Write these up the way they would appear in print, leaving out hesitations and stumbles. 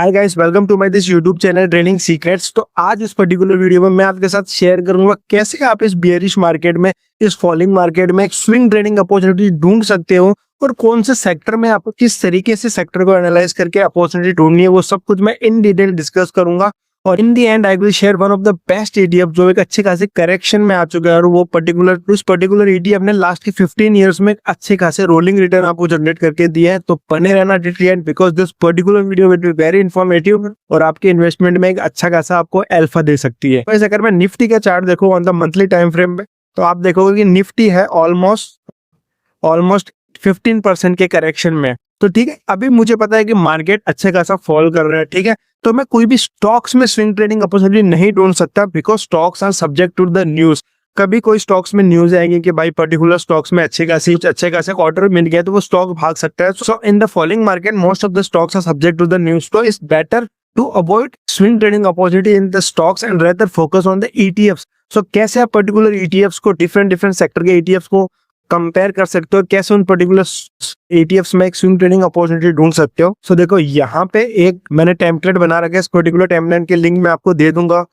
Hi guys, welcome to my this YouTube channel trading secrets. तो आज इस particular video में मैं आपके साथ शेयर करूंगा कैसे आप इस बियरिश मार्केट में, इस फॉलिंग मार्केट में एक स्विंग ट्रेडिंग अपॉर्चुनिटी ढूंढ सकते हो और कौन से सेक्टर में आपको किस तरीके से सेक्टर को एनालाइज करके अपॉर्चुनिटी ढूंढनी है, वो सब कुछ मैं इन डिटेल डिस्कस करूंगा। और in the end I will share one of the best ETF जो एक अच्छे खासे करेक्शन में आ चुका है और वो उस पर्टिकुलर ईटीएफ ने लास्ट के 15 इयर्स में अच्छे खासे रोलिंग रिटर्न आपको जनरेट करके दिया है। तो बने रहना till and because this particular video will be very informative और आपके इन्वेस्टमेंट में एक अच्छा खासा आपको अल्फा दे सकती है। वैसे अगर मैं निफ्टी का चार्ट देखूं on the monthly time frame में, तो आप देखोगे कि निफ्टी है ऑलमोस्ट 15% के करेक्शन में। तो ठीक है, अभी मुझे पता है कि मार्केट अच्छे खासा फॉल कर रहा है, ठीक है, तो मैं कोई भी स्टॉक्स में स्विंग ट्रेडिंग अपॉर्चुनिटी नहीं ढूंढ सकता because stocks are subject to the news. कभी कोई स्टॉक्स में न्यूज आएगी कि भाई पर्टिकुलर स्टॉक्स में अच्छे खासे क्वार्टर मिल गया तो वो स्टॉक भाग सकता है। So in the following market most of the stocks are subject to the news, तो it's better to avoid swing trading opportunity in the stocks and rather focus on the ETFs. So कैसे आप particular ETFs को, different sector के ईटीएफ्स को compare कर सकते हो, कैसे उन पर्टिकुलर एटीएफ्स में एक स्विंग ट्रेडिंग अपॉर्चुनिटी ढूंढ सकते हो। सो देखो, यहाँ पे एक मैंने टेम्पलेट बना रखा है, इस पर्टिकुलर टेम्पलेट के लिंक मैं आपको दे दूंगा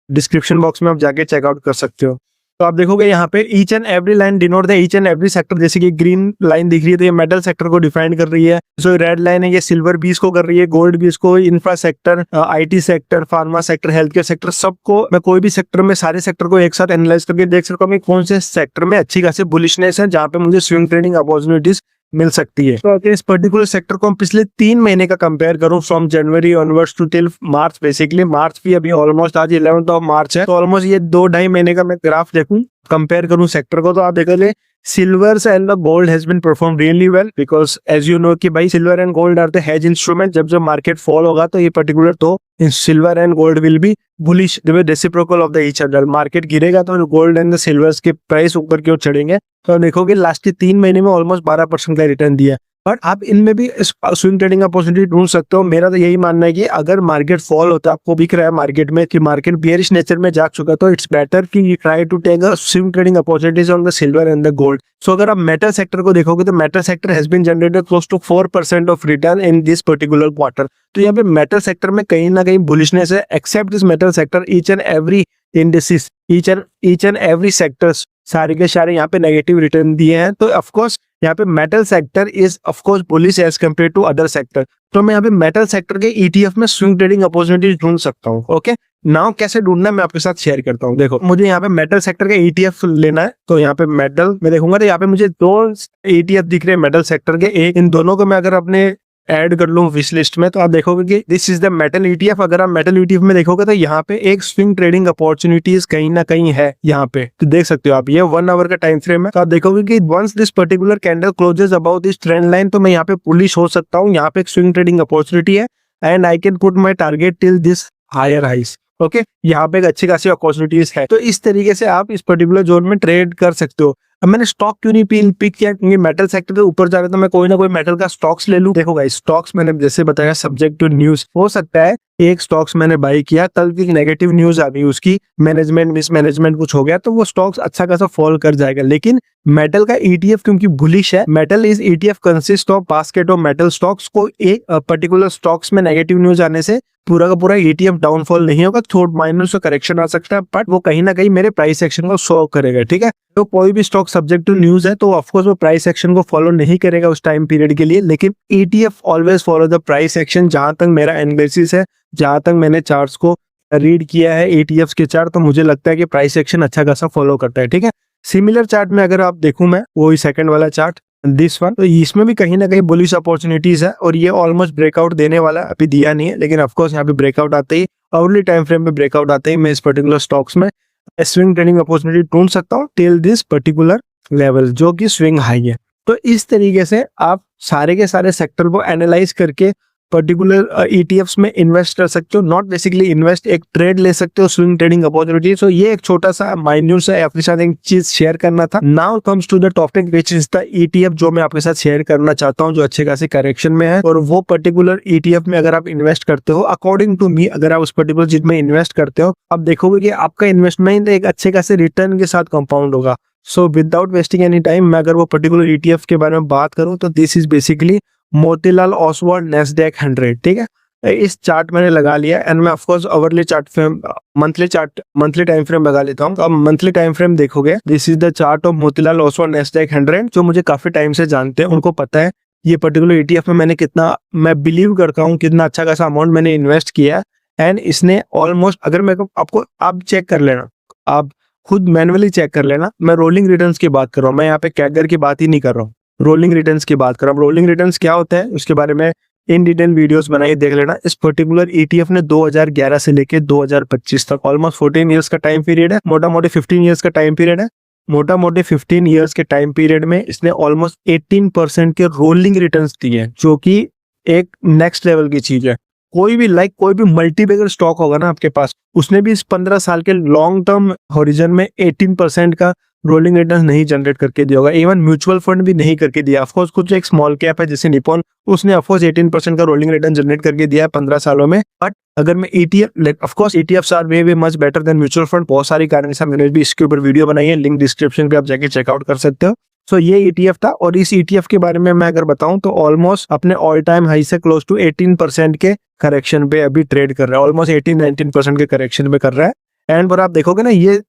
डिस्क्रिप्शन बॉक्स में, आप जाके चेकआउट कर सकते हो। तो आप देखोगे यहाँ पे each and every line denote the each and every sector. जैसे कि ग्रीन लाइन दिख रही है तो ये मेटल सेक्टर को डिफाइन कर रही है, जो रेड लाइन है ये सिल्वर बीस को कर रही है, गोल्ड बीस को, infra sector, IT sector, pharma sector, health care sector, सबको मैं कोई भी सेक्टर में सारे सेक्टर को एक साथ एनालाइज करके देख सकता हूँ कौन से सेक्टर में अच्छी खासी बुलिशनेस है जहाँ पे मुझे स्विंग ट्रेडिंग अपॉर्चुनिटीज मिल सकती है। तो अगर इस पर्टिकुलर सेक्टर को हम पिछले 3 महीने का कंपेयर करूं from January onwards to till March, basically March भी अभी ऑलमोस्ट आज 11th ऑफ मार्च है, तो ऑलमोस्ट ये 2-2.5 महीने का मैं ग्राफ देखूं, कंपेयर करूं सेक्टर को, तो आप देखोगे silver and the gold has been perform really well because as you know कि भाई silver and gold are the hedge instrument. जब मार्केट फॉल होगा तो ये पर्टिकुलर तो silver and gold will be bullish, reciprocal of the each other. Market गिरेगा तो gold and the silver के प्राइस ऊपर की ओर चढ़ेंगे। तो देखोगे लास्ट के 3 महीने में ऑलमोस्ट 12% का रिटर्न दिया। बट आप इनमें भी स्विंग ट्रेडिंग अपॉर्चुनिटी ढूंढ सकते हो। मेरा तो यही मानना है कि अगर मार्केट फॉल होता है, आपको दिख रहा है मार्केट में कि मार्केट बियरिश नेचर में जाग चुका, तो इट्स बेटर कि you try to take a swing trading opportunities on the silver and the gold. So अगर आप मेटल सेक्टर को देखोगे तो metal sector has been generated close to 4% of return in this particular quarter. तो यहाँ पे metal sector में कहीं ना कहीं बुलिशनेस है। Except this metal sector, each and every indices, each and every sectors सारे के सारे यहाँ पे नेगेटिव रिटर्न दिए हैं। तो ऑफकोर्स यहाँ पे metal sector is of course bullish as compare to other sector. तो मैं यहाँ पे मेटल सेक्टर के ईटीएफ में स्विंग ट्रेडिंग अपॉर्चुनिटी ढूंढ सकता हूँ। ओके, नाउ कैसे ढूंढना है मैं आपके साथ शेयर करता हूँ। देखो, मुझे यहाँ पे मेटल सेक्टर का ईटीएफ लेना है, तो यहाँ पे मेटल में देखूंगा तो यहाँ पे मुझे 2 ईटीएफ दिख रहे हैं मेटल सेक्टर के। एक इन दोनों को मैं अगर अपने ऐड कर लूं विश लिस्ट में, तो आप देखोगे कि this is the metal ETF. अगर आप मेटल ईटीएफ में देखोगे तो यहाँ पे एक स्विंग ट्रेडिंग अपॉर्चुनिटीज कहीं ना कहीं है यहाँ पे, तो देख सकते हो आप। ये 1 आवर का टाइम फ्रेम है, तो आप देखोगे कि once this particular candle closes about this trend line, तो मैं यहाँ पे पुलिश हो सकता हूँ। यहाँ पे एक स्विंग ट्रेडिंग अपॉर्चुनिटी है and I can put my target till this higher highs. Okay, यहाँ पे एक अच्छी खासी अपॉर्चुनिटीज है। तो इस तरीके से आप इस पर्टिकुलर जोन में ट्रेड कर सकते हो। अब मैंने स्टॉक क्यों नहीं पिक किया, क्योंकि मेटल सेक्टर के ऊपर जा रहा है तो मैं कोई ना कोई मेटल का स्टॉक्स ले लूं। देखो गाइस, स्टॉक्स मैंने जैसे बताया सब्जेक्ट टू न्यूज। हो सकता है एक स्टॉक्स मैंने बाई किया, कल की नेगेटिव न्यूज आ गई, उसकी मैनेजमेंट मिसमैनेजमेंट कुछ हो गया, तो वो स्टॉक्स अच्छा खासा फॉल कर जाएगा। लेकिन मेटल का ईटीएफ क्योंकि बुलिश है, metal is ETF consist of basket of metal stocks. को एक पर्टिकुलर स्टॉक्स में नेगेटिव न्यूज आने से पूरा का पूरा ईटीएफ डाउनफॉल नहीं होगा, थोड़ा माइनर से करेक्शन आ सकता है, बट वो कहीं ना कहीं मेरे प्राइस एक्शन को शो करेगा। ठीक है, तो कोई भी स्टॉक सब्जेक्ट टू न्यूज है तो ऑफकोर्स वो प्राइस एक्शन को फॉलो नहीं करेगा उस टाइम पीरियड के लिए, लेकिन ETF always follow the price action. जहां तक मेरा एनालिसिस है, जहां तक मैंने चार्ट्स को रीड किया है ईटीएफ के चार्ट, तो मुझे लगता है कि प्राइस एक्शन अच्छा खासा फॉलो करता है। ठीक है, सिमिलर चार्ट में अगर आप देखूं मैं, वही सेकंड वाला चार्ट दिस वन, तो इसमें भी कहीं ना कहीं बुलिश अपॉर्चुनिटीज है और ये ऑलमोस्ट ब्रेकआउट देने वाला है। अभी दिया नहीं है, लेकिन ऑफकोर्स यहाँ पे ब्रेकआउट आते ही, अर्ली टाइम फ्रेम में ब्रेकआउट आते ही मैं इस पर्टिकुलर स्टॉक्स में स्विंग ट्रेडिंग अपॉर्चुनिटी ढूंढ सकता हूँ टिल दिस पर्टिकुलर लेवल, जो कि स्विंग हाई है। तो इस तरीके से आप सारे के सारे सेक्टर को एनालाइज करके पर्टिकुलर ईटीएफ्स में इन्वेस्ट कर सकते हो। नॉट बेसिकली इन्वेस्ट, एक ट्रेड ले सकते हो स्विंग ट्रेडिंग अपॉर्चुनिटी। सो ये एक छोटा सा माइन्यूट सा आपके साथ एक चीज शेयर करना था। Now comes to the topic which is the ETF, जो मैं आपके साथ शेयर करना चाहता हूँ, जो अच्छे खासे करेक्शन में है। और वो पर्टिकुलर ईटीएफ में अगर आप इन्वेस्ट करते हो, अकॉर्डिंग टू मी, अगर आप उस पर्टिकुलर चीज में इन्वेस्ट करते हो, आप देखोगे कि आपका इन्वेस्टमेंट एक अच्छे खासे रिटर्न के साथ कंपाउंड होगा। So without wasting any time, मैं अगर वो पर्टिकुलर ईटीएफ के बारे में बात करूं तो this is basically Motilal Oswal Nasdaq 100। ठीक है, इस चार्ट मैंने लगा लिया एंड मैं of course overly chart frame monthly time frame लगा लेता हूँ। तो अब मंथली टाइम फ्रेम देखोगे, this is the chart of Motilal Oswal Nasdaq 100। जो मुझे काफी टाइम से जानते हैं उनको पता है ये पर्टिकुलर ETF में मैंने कितना, मैं बिलीव करता हूँ कितना अच्छा खासा अमाउंट मैंने इन्वेस्ट किया एंड इसने ऑलमोस्ट, अगर मैं आपको आप चेक कर लेना, आप खुद मैनुअली चेक कर लेना, मैं रोलिंग रिटर्न्स की बात कर रहा हूँ, मैं यहाँ पे कैगर की बात ही नहीं कर रहा हूँ, रोलिंग रिटर्न्स की बात कर रहा हूँ। रोलिंग रिटर्न्स क्या होता है उसके बारे में इन डिटेल वीडियोस बनाइए, देख लेना। इस पर्टिकुलर ETF ने 2011 से लेके 2025 तक ऑलमोस्ट 14 इयर्स का टाइम पीरियड है, मोटा मोटी 15 इयर्स का टाइम पीरियड है। मोटा मोटी 15 इयर्स के टाइम पीरियड में इसने ऑलमोस्ट 18% के रोलिंग रिटर्न्स दिए हैं, जो कि एक नेक्स्ट लेवल की चीज है। कोई भी मल्टीबैगर स्टॉक होगा ना आपके पास, उसने भी इस 15 साल के लॉन्ग टर्म होरिजन में 18% का रोलिंग रिटर्न नहीं जनरेट करके दिया होगा। इवन म्यूचुअल फंड भी नहीं करके दिया। ऑफकोर्स कुछ एक स्मॉल कैप है जैसे निपॉन, उसने ऑफकोर्स 18% का रोलिंग रिटर्न जनरेट करके दिया है 15 सालों में। बट अगर मैं ETF, of course ETFs are way much better than mutual fund, बहुत सारी कारण से मैंने भी इसके ऊपर वीडियो बनाई है, लिंक डिस्क्रिप्शन पे आप जाके चेकआउट कर सकते हो। सो ये ETF था और इस ETF के बारे में मैं अगर बताऊं तो ऑलमोस्ट अपने ऑल टाइम हाई से क्लोज टू 18% के करेक्शन पे अभी ट्रेड कर रहा है, ऑलमोस्ट 18-19% के करेक्शन पे कर रहा है। एंड पर आप देखोगे ना, ये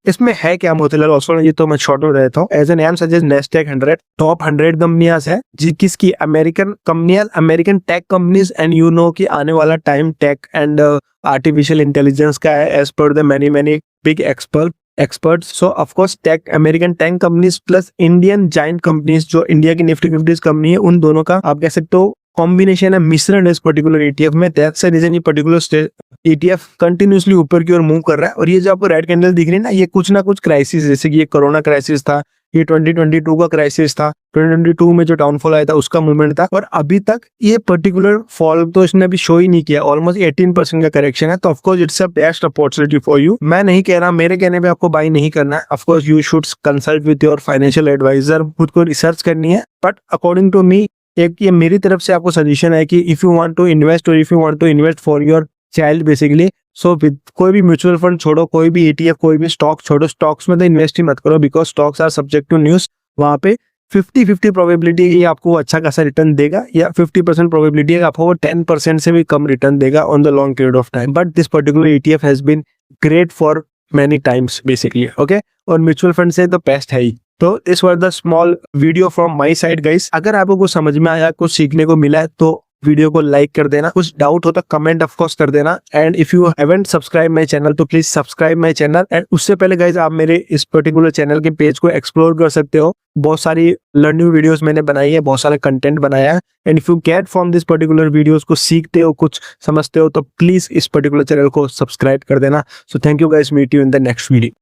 इसमें है क्या मोतीलाल ओसवाल, ये तो मैं शॉर्ट में रहता हूँ। As name suggest Nasdaq 100 top 100 कंपनियां है किसकी, अमेरिकन कंपनियां, American tech companies. And you know कि आने वाला time tech and artificial intelligence का है as per the many big experts. So of course tech, American tech companies plus Indian giant companies जो इंडिया की निफ्टी 50 कंपनी है, उन दोनों का आप कह सकते हो कॉम्बिनेशन है, मिश्रण है इस पर्टिकुलर ETF में। दैट्स द रीजन ये पर्टिकुलर ETF कंटिन्यूसली ऊपर की ओर मूव कर रहा है। और ये जो आपको रेड कैंडल दिख रही है ना, ये कुछ ना कुछ क्राइसिस, जैसे कि ये कोरोना क्राइसिस था, ये 2022 का क्राइसिस था, 2022 में जो डाउनफॉल आया था उसका मूवमेंट था। और अभी तक ये पर्टिकुलर फॉल तो इसने अभी शो ही नहीं किया, ऑलमोस्ट 18% का करेक्शन है। तो of course it's a best opportunity for you. मैं नहीं कह रहा, मेरे कहने पे आपको बाई नहीं करना है। Of course you should consult with your financial adviser, खुद को रिसर्च करनी है। बट अकॉर्डिंग टू मी, एक ये मेरी तरफ से आपको सजेशन है कि if you want to invest और if you want to invest for your child basically, so कोई भी म्यूचुअल फंड छोड़ो, कोई भी ETF, कोई भी स्टॉक छोड़ो, स्टॉक्स में तो इन्वेस्ट ही मत करो, because stocks are subject to news. वहां पे 50-50 प्रोबेबिलिटी ये आपको अच्छा खासा रिटर्न देगा, या 50% प्रोबेबिलिटी है आपको वो 10% से भी कम रिटर्न देगा on the long period of time. But this particular ETF has been great for many times basically, okay. और म्यूचुअल फंड से तो बेस्ट है ही। तो this was the small video from my side guys. अगर आपको कुछ समझ में आया, कुछ सीखने को मिला है, तो वीडियो को लाइक कर देना। कुछ डाउट हो तो कमेंट ऑफ कोर्स कर देना। And if you haven't subscribe my channel तो please subscribe my channel. And उससे पहले गाइस आप मेरे इस पर्टिकुलर चैनल के पेज को एक्सप्लोर कर सकते हो, बहुत सारी लर्निंग वीडियोस मैंने बनाई है, बहुत सारा कंटेंट बनाया है। And if you get from this particular videos, को सीखते हो, कुछ समझते हो, तो प्लीज इस पर्टिकुलर चैनल को सब्सक्राइब कर देना। So thank you guys, meet you in the next video.